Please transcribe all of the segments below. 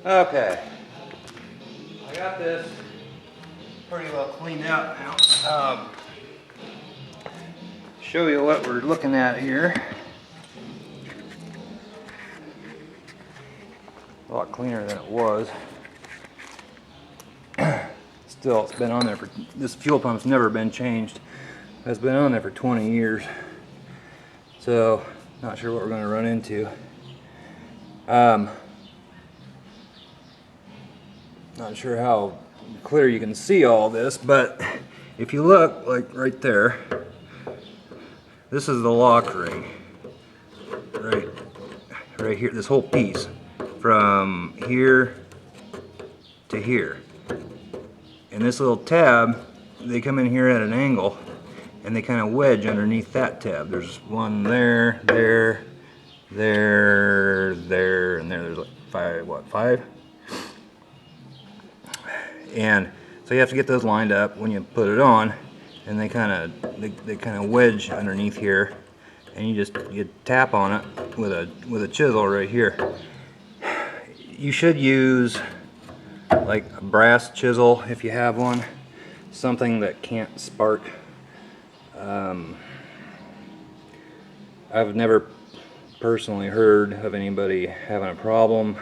Okay, I got this pretty well cleaned out now. Show you what we're looking at here. A lot cleaner than it was. Still, it's been on there for, this fuel pump's never been changed. It's been on there for 20 years. So, not sure what we're going to run into. Not sure how clear you can see all this, but if you look, like right there, this is the lock ring. Right here, this whole piece. From here to here. And this little tab, they come in here at an angle, and they kind of wedge underneath that tab. There's one there, there, there, there, and there. There's like five? And so you have to get those lined up when you put it on, and they kind of wedge underneath here, and you tap on it with a chisel right here. You should use like a brass chisel if you have one, something that can't spark. I've never personally heard of anybody having a problem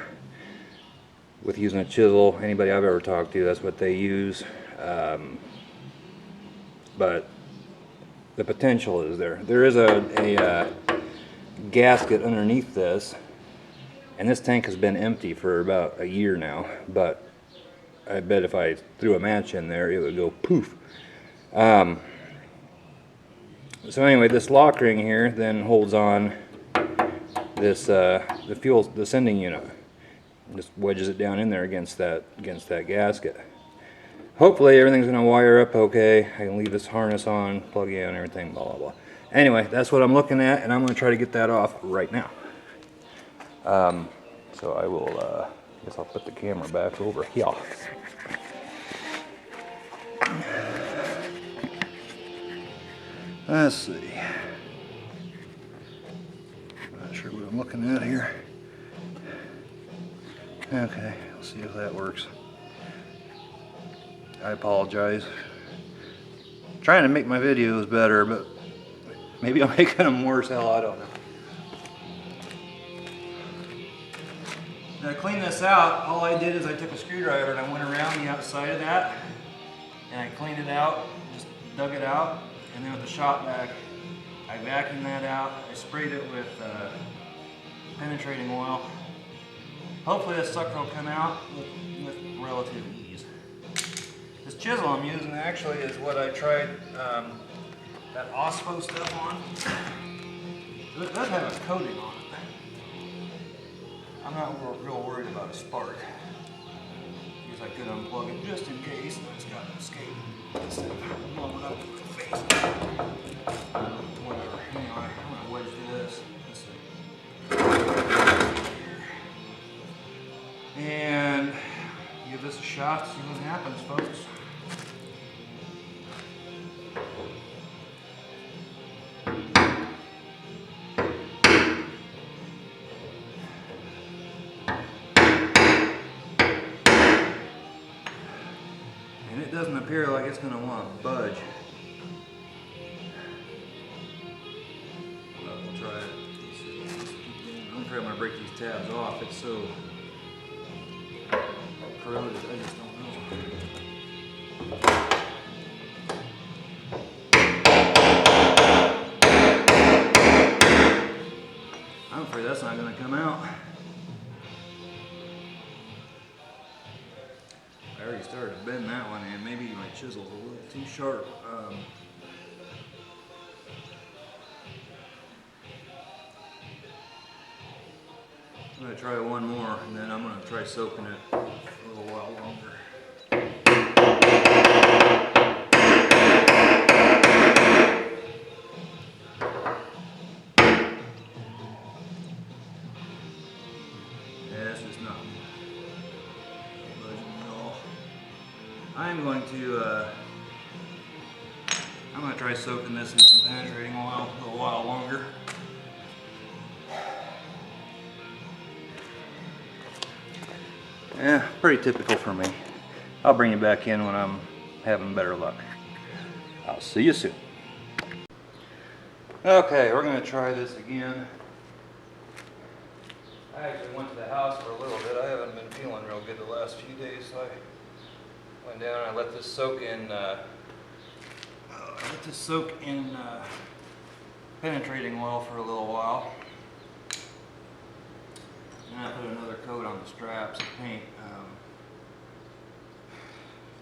with using a chisel. Anybody I've ever talked to, that's what they use. But the potential is there. There is a gasket underneath this, and this tank has been empty for about a year now, but I bet if I threw a match in there, it would go poof. So anyway, this lock ring here then holds on this the sending unit. Just wedges it down in there against that gasket. Hopefully everything's going to wire up okay. I can leave this harness on, plug in, everything, blah blah blah. Anyway, that's what I'm looking at, and I'm going to try to get that off right now. So I will, I guess I'll put the camera back over here. Let's see. Not sure what I'm looking at here. Okay, let's see if that works. I apologize. I'm trying to make my videos better, but maybe I'm making them worse. Hell, I don't know. To clean this out, all I did is I took a screwdriver and I went around the outside of that and I cleaned it out, just dug it out, and then with the shop vac, I vacuumed that out. I sprayed it with penetrating oil. Hopefully this sucker will come out with relative ease. This chisel I'm using actually is what I tried that OSPO stuff on. It does have a coating on it. I'm not real worried about a spark. Because I could unplug it just in case, and it's got an escape instead of blowing up in the face. Whatever. Anyway, I'm going to wedge this. And give this a shot, see what happens, folks. And it doesn't appear like it's going to want to budge. Well, we'll try it. I'm going to break these tabs off. It's so corroded, I just don't know. I'm afraid that's not going to come out. I already started to bend that one, and maybe my chisel's a little too sharp. I'm going to try one more, and then I'm going to try soaking it a little while longer. Yeah, it's just not budging at all. I'm going to try soaking this in some penetrating oil a little while longer. Yeah, pretty typical for me. I'll bring you back in when I'm having better luck. I'll see you soon. Okay, we're going to try this again. I actually went to the house for a little bit. I haven't been feeling real good the last few days, so I went down and I let this soak in penetrating oil for a little while. And I put another coat on the straps of paint.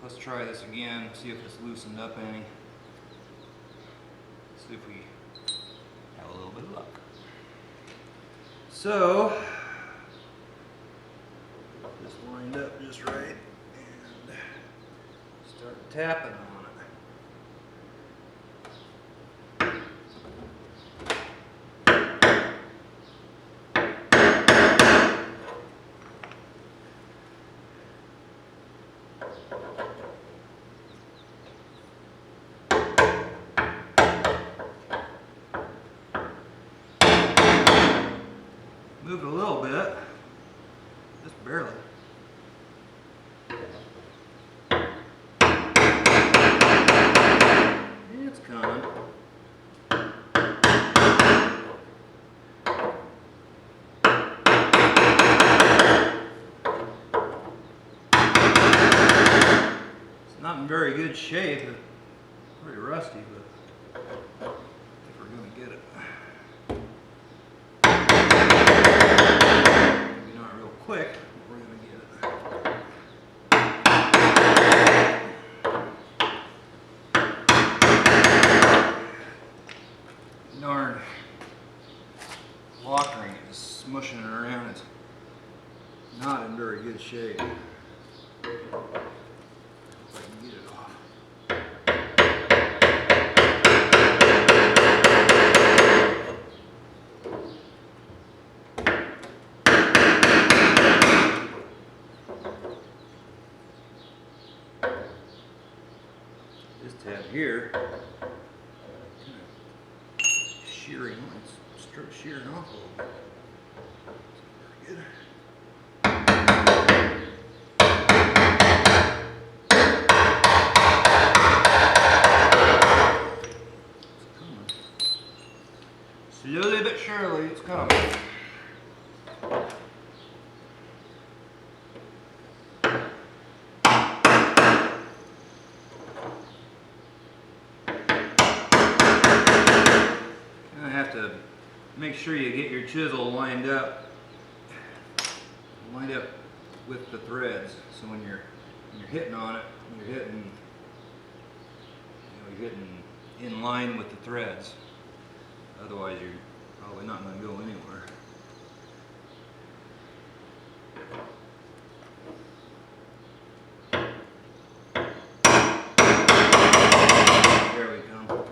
Let's try this again, see if it's loosened up any. See if we have a little bit of luck. So, this lined up just right and start tapping on it. Moved a little bit, just barely. It's coming. It's not in very good shape. It's pretty rusty, but I think we're going to get it. Quick, we're going to get it. Darn lock ring is smushing it around. It's not in very good shape. If I can get it off. This tab here, shearing, it's shearing off a little bit. Very good. It's coming. Slowly but surely, it's coming. To make sure you get your chisel lined up with the threads. So when you're hitting on it, you're hitting in line with the threads. Otherwise, you're probably not going to go anywhere. There we go.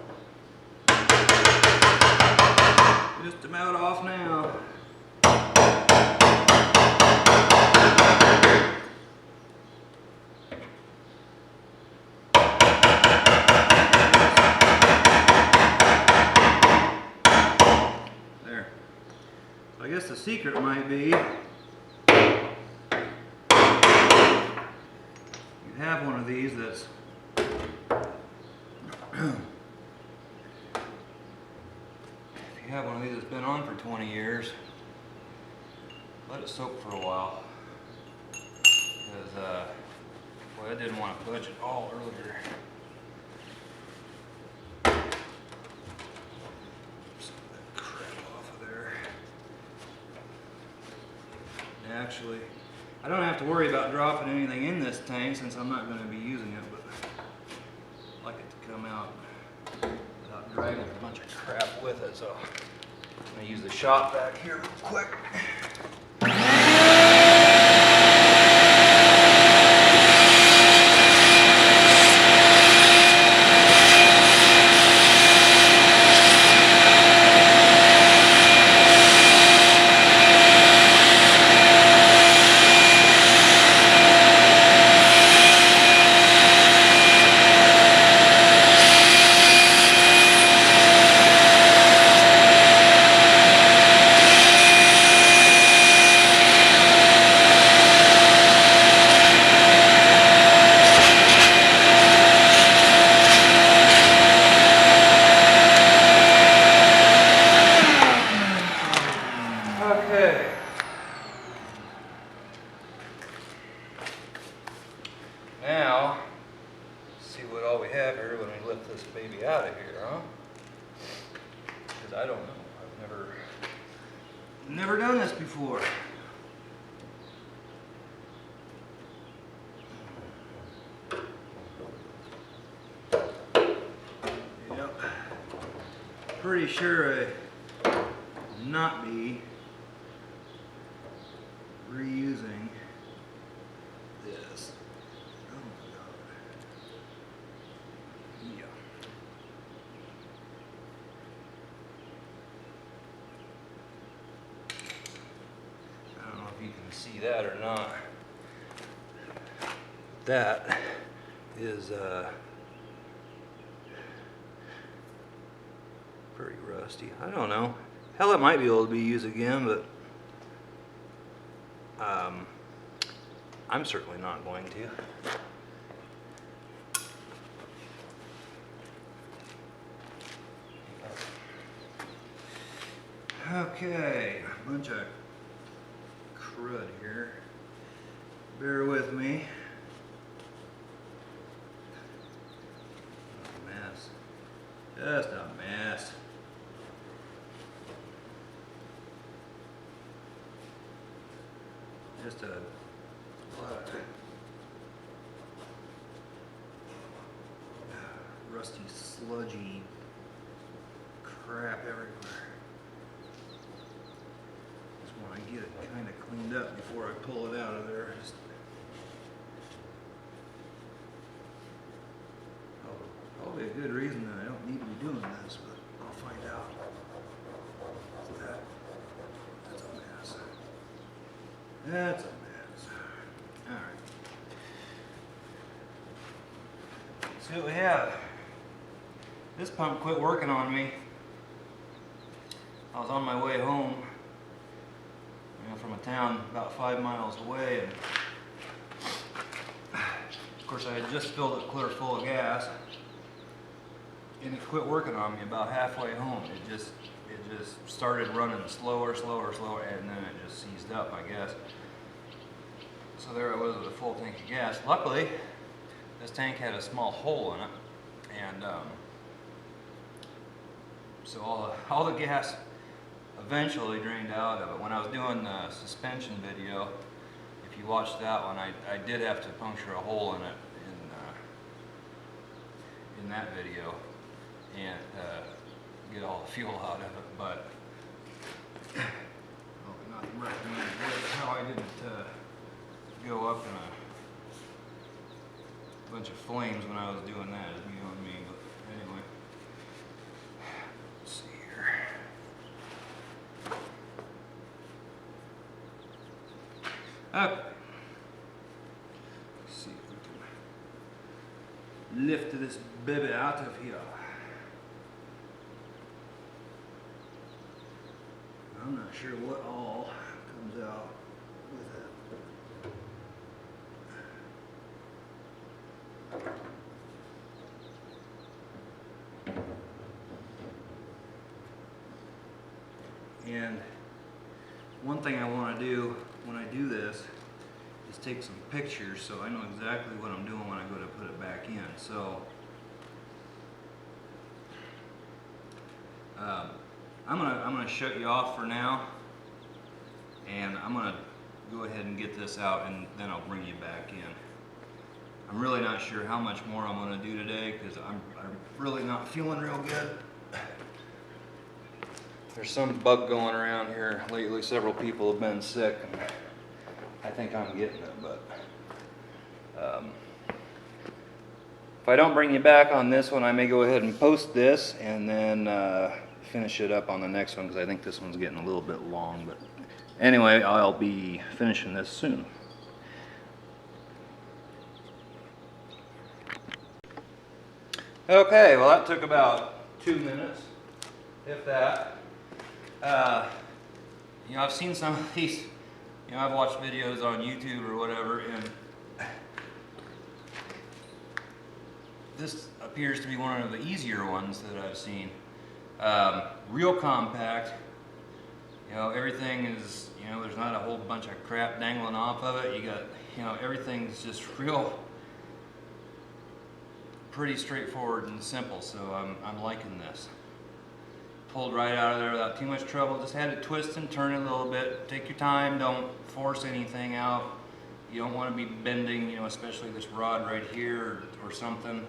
Just about off now. There. So I guess the secret might be you have one of these that's have one of these that's been on for 20 years, let it soak for a while, because boy, I didn't want to budge it all earlier. Some of that crap off of there. And actually, I don't have to worry about dropping anything in this tank since I'm not going to be using it, but I'd like it to come out without dragging a bunch of crap with it, so I'm going to use the shop vac here real quick. Now, let's see what all we have here when we lift this baby out of here, huh? Because I don't know. I've never done this before. Yep. Pretty sure I will not be reusing this. Oh my God. Yeah. I don't know if you can see that or not. That is pretty rusty. I don't know. Hell, it might be able to be used again, but I'm certainly not going to. Okay, a bunch of crud here. Bear with me. A mess. Just a mess. Just a lot of rusty, sludgy crap everywhere. Just want to get it kind of cleaned up before I pull it out of there. Probably a good reason that I don't need to be doing this, but I'll find out. That's a mess. That's a mess. All right. Let's see what we have. This pump quit working on me. I was on my way home, from a town about 5 miles away, and of course I had just filled it clear full of gas, and it quit working on me about halfway home. It just started running slower, and then it just seized up, I guess. So there I was with a full tank of gas. Luckily, this tank had a small hole in it, and so all the gas eventually drained out of it. When I was doing the suspension video, if you watched that one, I did have to puncture a hole in it in that video and get all the fuel out of it. But not recommended. How I didn't go up in a bunch of flames when I was doing that is beyond me. But anyway, let's see here. Okay. Let's see if we can lift this baby out of here. I'm not sure what all comes out with it. And one thing I want to do when I do this is take some pictures so I know exactly what I'm doing when I go to put it back in. So I'm gonna shut you off for now, and I'm gonna go ahead and get this out, and then I'll bring you back in. I'm really not sure how much more I'm gonna do today because I'm really not feeling real good. There's some bug going around here lately. Several people have been sick, and I think I'm getting it, but if I don't bring you back on this one, I may go ahead and post this and then finish it up on the next one, because I think this one's getting a little bit long. But anyway, I'll be finishing this soon. Okay, well that took about 2 minutes, if that. I've seen some of these, I've watched videos on YouTube or whatever, and this appears to be one of the easier ones that I've seen. Real compact, everything is, there's not a whole bunch of crap dangling off of it. You got, everything's just real pretty straightforward and simple, so I'm liking this. Pulled right out of there without too much trouble. Just had to twist and turn it a little bit. Take your time, don't force anything out. You don't want to be bending, you know, especially this rod right here or something.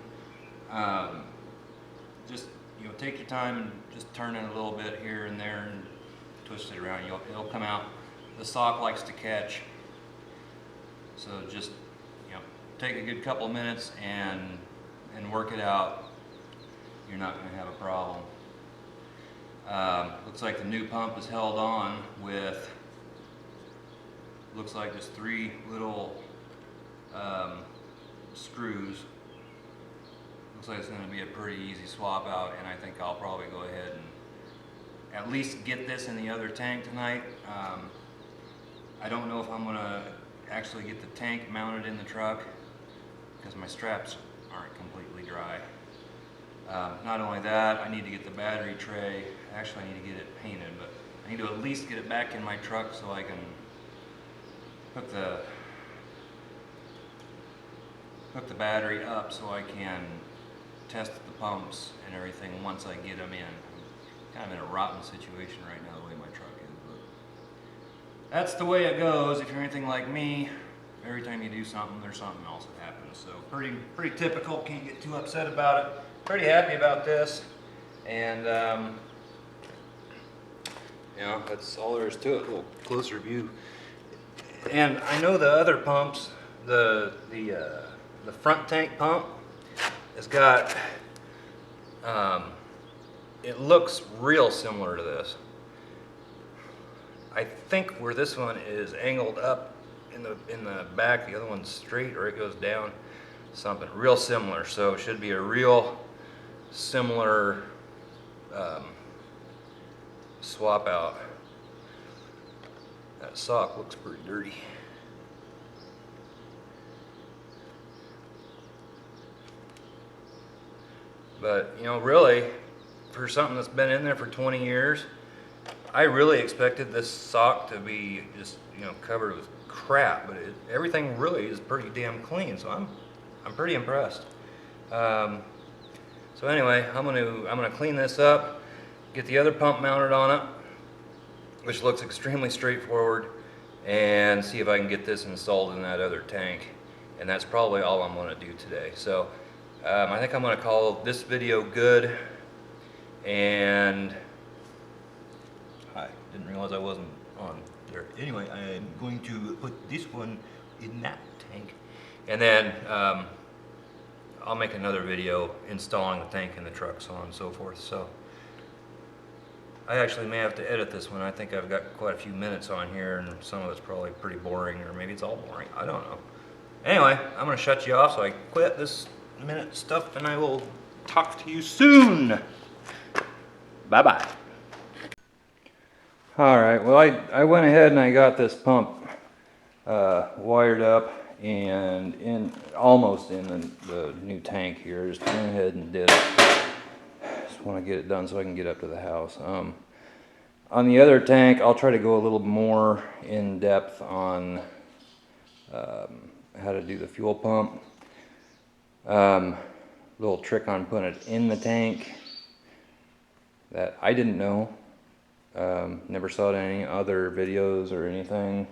Just, you know, take your time and just turn it a little bit here and there and twist it around. It'll come out. The sock likes to catch. So just, you know, take a good couple of minutes and work it out. You're not going to have a problem. Looks like the new pump is held on with, looks like just 3 little screws. Looks like it's going to be a pretty easy swap out, and I think I'll probably go ahead and at least get this in the other tank tonight. I don't know if I'm going to actually get the tank mounted in the truck because my straps aren't completely dry. Not only that, I need to get the battery tray. Actually, I need to get it painted, but I need to at least get it back in my truck so I can hook the battery up so I can test the pumps and everything once I get them in. I'm kind of in a rotten situation right now the way my truck is, but that's the way it goes. If you're anything like me, every time you do something, there's something else that happens. So pretty typical. Can't get too upset about it. Pretty happy about this, and you know, that's all there is to it. A little closer view. And I know the other pumps, the front tank pump has got, it looks real similar to this. I think where this one is angled up in the back, the other one's straight, or it goes down, something real similar. So it should be a real similar swap out. That sock looks pretty dirty. But, you know, really, for something that's been in there for 20 years, I really expected this sock to be just, you know, covered with crap, but everything really is pretty damn clean, so I'm pretty impressed. So anyway, I'm gonna clean this up, get the other pump mounted on it, which looks extremely straightforward, and see if I can get this installed in that other tank. And that's probably all I'm gonna do today. So I think I'm gonna call this video good. And I didn't realize I wasn't on there. Anyway, I'm going to put this one in that tank, and then I'll make another video installing the tank in the truck, so on and so forth. So I actually may have to edit this one. I think I've got quite a few minutes on here, and some of it's probably pretty boring, or maybe it's all boring. I don't know. Anyway, I'm going to shut you off, so I quit this minute stuff, and I will talk to you soon. Bye-bye. All right, well, I went ahead and I got this pump wired up and almost in the new tank here. Just went ahead and did it. Just want to get it done so I can get up to the house. On the other tank, I'll try to go a little more in depth on how to do the fuel pump. Little trick on putting it in the tank that I didn't know. Never saw it in any other videos or anything,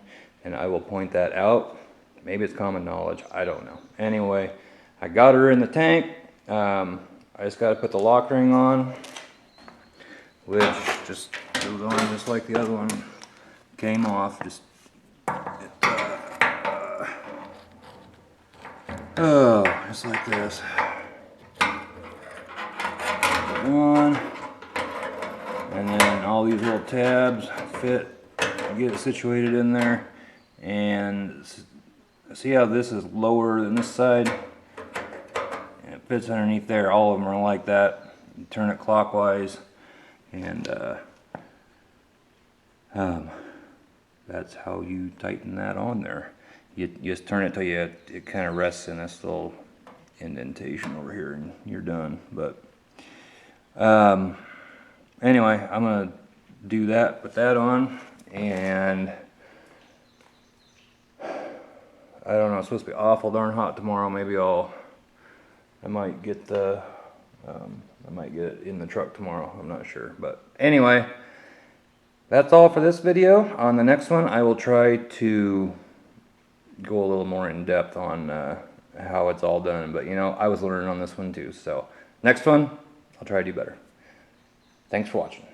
and I will point that out. Maybe it's common knowledge, I don't know. Anyway, I got her in the tank. I just got to put the lock ring on, which just goes on just like the other one came off. Just just like this. One, and then all these little tabs fit, get it situated in there, and see how this is lower than this side, and it fits underneath there. All of them are like that. You turn it clockwise, and that's how you tighten that on there. You just turn it till it kind of rests in this little indentation over here, and you're done. But anyway, I'm gonna do that, put that on, and I don't know, it's supposed to be awful darn hot tomorrow. Maybe I'll I might get the, I might get it in the truck tomorrow. I'm not sure, but anyway, that's all for this video. On the next one, I will try to go a little more in depth on how it's all done. But you know, I was learning on this one too. So next one, I'll try to do better. Thanks for watching.